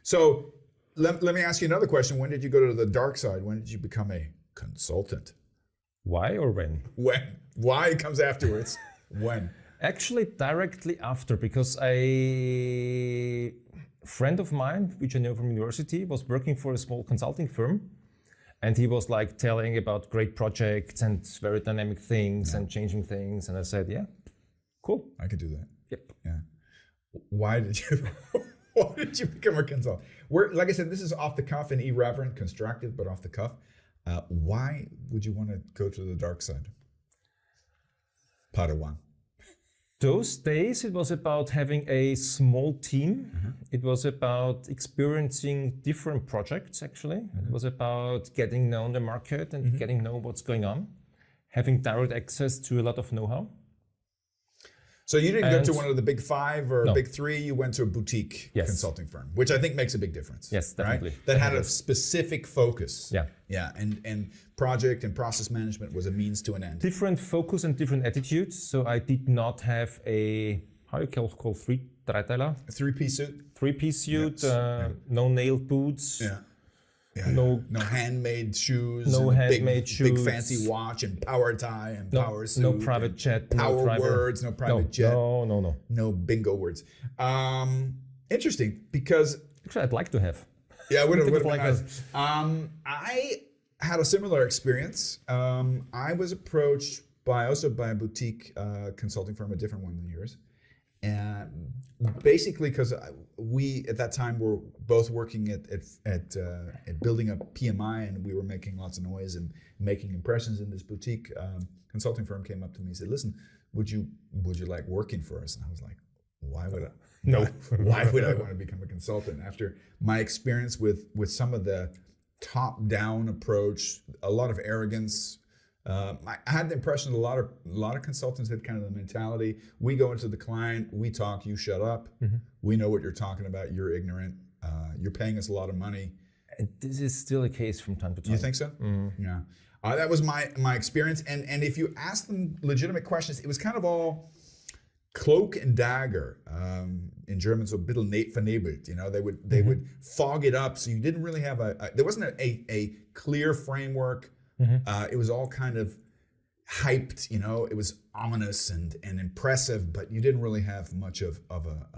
So let me ask you another question. When did you go to the dark side? When did you become a consultant? Why or when? When? Why comes afterwards? When? Actually, directly after, because a friend of mine, which I know from university, was working for a small consulting firm. And he was like telling about great projects and very dynamic things and changing things. And I said, yeah, cool. I could do that. Yep. Yeah. Why did you become a consultant? Like I said, this is off the cuff and irreverent, constructive, but off the cuff. Why would you want to go to the dark side? Padawan. Those days, it was about having a small team. Mm-hmm. It was about experiencing different projects, actually. Mm-hmm. It was about getting to know the market and getting to know what's going on, having direct access to a lot of know-how. So you didn't go to one of the big five or No. big three, you went to a boutique Yes. consulting firm, which I think makes a big difference. Yes, definitely. Right? That had a specific focus. Yeah. Yeah, and project and process management was a means to an end. Different focus and different attitudes. So I did not have a, how you call Dreiteiler? A three-piece suit? Three-piece suit, Yes. no nailed boots. Yeah. Yeah. No handmade shoes. No and handmade big shoes. fancy watch and power tie and power suit. No private jet. Power no words, no private jet. No. No bingo words. Interesting because... Actually, I'd like to have. Yeah, it would have been like nice. I had a similar experience. I was approached by a boutique consulting firm, a different one than yours. And basically, because we at that time were both working at building up PMI, and we were making lots of noise and making impressions in this boutique consulting firm came up to me and said, "Listen, would you like working for us?" And I was like, "Why would I? No. Why would I want to become a consultant after my experience with some of the top-down approach, a lot of arrogance." I had the impression that a lot of consultants had kind of the mentality: we go into the client, we talk, you shut up. We know what you're talking about. You're ignorant. You're paying us a lot of money. And this is still a case from time to time. You think so? Yeah. That was my experience. And if you ask them legitimate questions, it was kind of all cloak and dagger. In German, so bittel vernebelt. You know, they would fog it up, so you didn't really have there wasn't a clear framework. It was all kind of hyped, you know, it was ominous and impressive, but you didn't really have much of a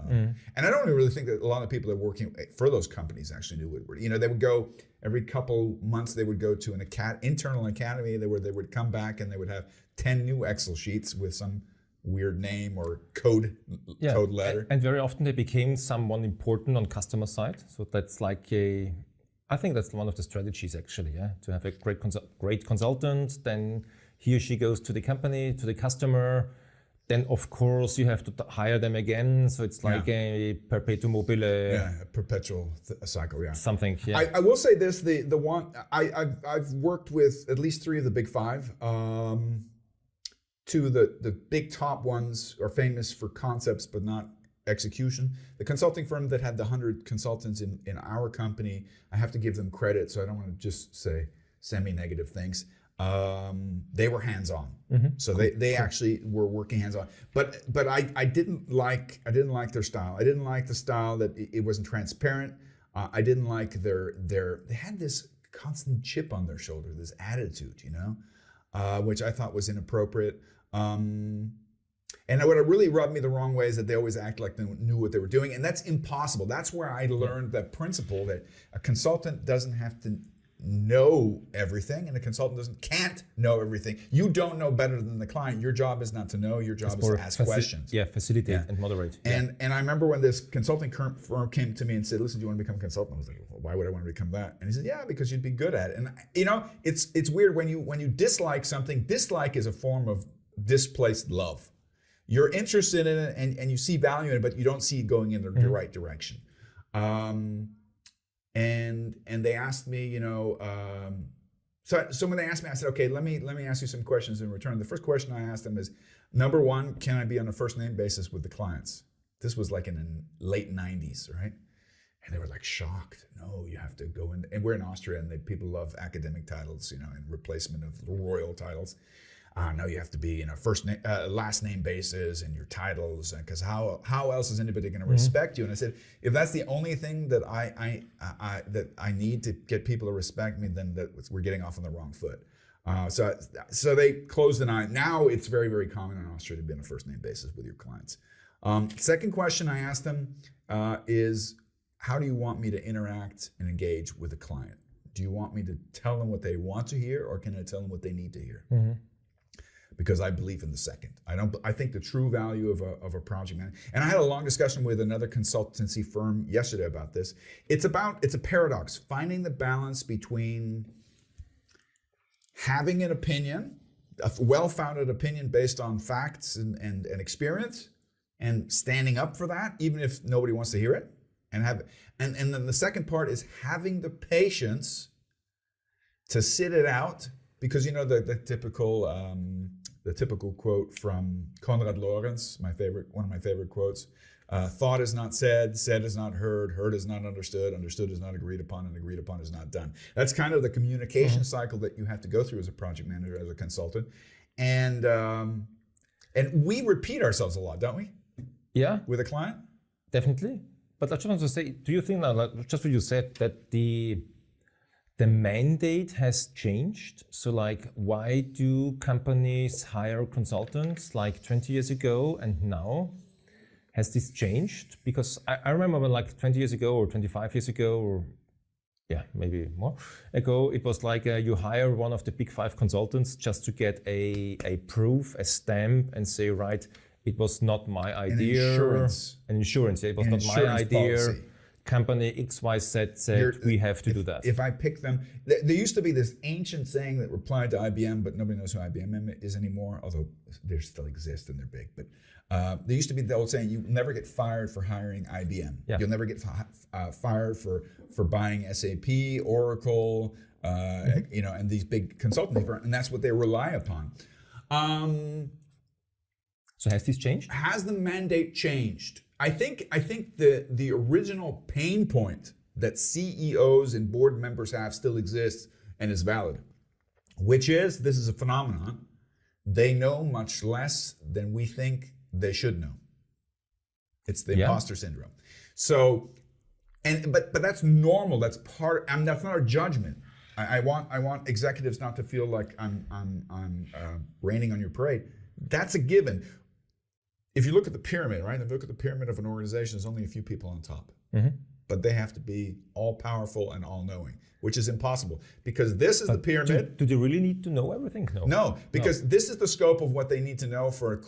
and I don't really think that a lot of people that are working for those companies actually knew what, you know, they would go every couple months, they would go to an internal academy where they would come back and they would have 10 new Excel sheets with some weird name or code letter. And very often they became someone important on customer side. So that's like I think that's one of the strategies actually, to have a great consultant, then he or she goes to the company, to the customer, then of course you have to hire them again, so it's like a perpetuum mobile. A perpetual cycle, something. Yeah. I will say this, the one, I've worked with at least 3 of the big 5. 2 of the big top ones are famous for concepts but not execution. The consulting firm that had the 100 consultants in our company, I have to give them credit, so I don't want to just say semi-negative things. They were hands-on, so they actually were working hands-on. But I didn't like their style. I didn't like the style that it wasn't transparent. I didn't like they had this constant chip on their shoulder, this attitude, you know, which I thought was inappropriate. And what really rubbed me the wrong way is that they always act like they knew what they were doing. And that's impossible. That's where I learned that principle that a consultant doesn't have to know everything and a consultant can't know everything. You don't know better than the client. Your job is not to know. Your job is to ask questions. Yeah, facilitate and moderate. And I remember when this consulting firm came to me and said, "Listen, do you want to become a consultant?" I was like, "Well, why would I want to become that?" And he said, "Yeah, because you'd be good at it." And you know, it's weird when you dislike something. Dislike is a form of displaced love. You're interested in it and you see value in it, but you don't see it going in the right direction. And they asked me, you know, so when they asked me, I said, "Okay, let me ask you some questions in return." The first question I asked them is, number 1, can I be on a first name basis with the clients? This was like in the late 90s, right? And they were like shocked. "No, you have to go in." And we're in Austria, and people love academic titles, you know, in replacement of royal titles. no, you have to be last name basis and your titles, because how else is anybody going to respect you? And I said, if that's the only thing that I need to get people to respect me, then we're getting off on the wrong foot. So they closed an eye. Now it's very, very common in Austria to be on a first name basis with your clients. Second question I asked them is, how do you want me to interact and engage with a client? Do you want me to tell them what they want to hear, or can I tell them what they need to hear? Because I believe in the second. I think the true value of a project manager, and I had a long discussion with another consultancy firm yesterday about this. It's a paradox, finding the balance between having an opinion, a well-founded opinion based on facts and experience, and standing up for that, even if nobody wants to hear it. And then the second part is having the patience to sit it out, because the typical quote from Konrad Lorenz, one of my favorite quotes: "Thought is not said, said is not heard is not understood, understood is not agreed upon, and agreed upon is not done." That's kind of the communication cycle that you have to go through as a project manager, as a consultant, and we repeat ourselves a lot, don't we? Yeah, with a client, definitely. But I just want to say, do you think now, just what you said, that the mandate has changed? So why do companies hire consultants 20 years ago and now? Has this changed? Because I remember when 20 years ago or 25 years ago, or maybe more ago, it was you hire one of the big 5 consultants just to get a proof, a stamp, and say, right, it was not my idea. An insurance. It was not my idea. Policy. Company XYZ said we have to do that. If I pick them, there used to be this ancient saying that applied to IBM, but nobody knows who IBM is anymore, although they still exist and they're big. But there used to be the old saying, you never get fired for hiring IBM. Yeah. You'll never get fired for buying SAP, Oracle, and these big consulting firms, and that's what they rely upon. So has this changed? Has the mandate changed? I think the original pain point that CEOs and board members have still exists and is valid, which is, this is a phenomenon, they know much less than we think they should know. It's the imposter syndrome. So, but that's normal. That's that's not our judgment. I want executives not to feel like I'm raining on your parade. That's a given. If you look at the pyramid, right? If you look at the pyramid of an organization, there's only a few people on top. But they have to be all-powerful and all-knowing, which is impossible, because this is the pyramid. Do they really need to know everything? No, because this is the scope of what they need to know for a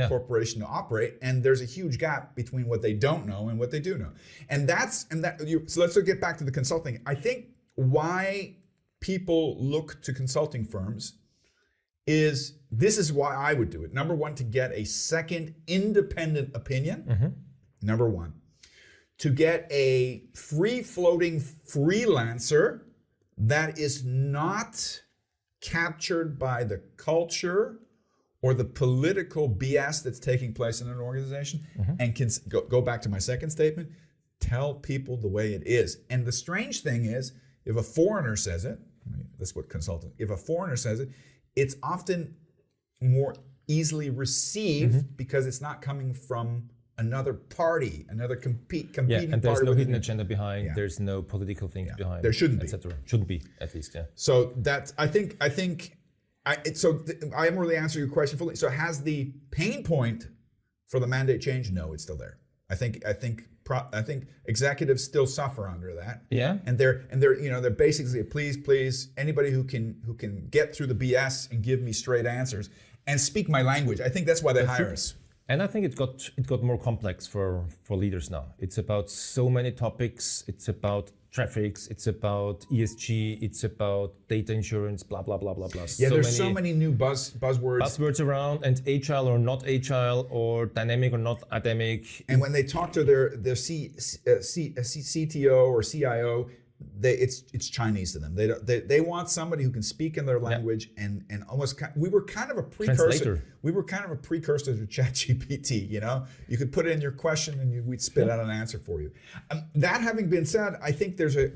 corporation to operate, and there's a huge gap between what they don't know and what they do know. So let's get back to the consulting. I think why people look to consulting firms this is why I would do it. Number one, to get a second independent opinion. Number one. To get a free-floating freelancer that is not captured by the culture or the political BS that's taking place in an organization, and can go back to my second statement, tell people the way it is. And the strange thing is, if a foreigner says it, that's what consulting, if a foreigner says it, it's often more easily received because it's not coming from another party, another competing party. And there's no hidden agenda behind. There's no political things behind. There shouldn't be, etc. Shouldn't be, at least. Yeah. So that's I am really answering your question fully. So has the pain point for the mandate changed? No, it's still there. I think executives still suffer under that. Yeah. And they're basically, please, anybody who can get through the BS and give me straight answers and speak my language. I think that's why they hire us. And I think it got more complex for leaders now. It's about so many topics. It's about traffics. It's about ESG. It's about data insurance. Blah blah blah blah blah. Yeah, there's so many new buzzwords. Buzzwords around, and agile or not agile, or dynamic or not dynamic. And when they talk to their CTO or CIO, it's Chinese to them. They want somebody who can speak in their language and almost. We were kind of a precursor. Translator. We were kind of a precursor to ChatGPT. You could put in your question and we'd spit out an answer for you. That having been said, I think there's a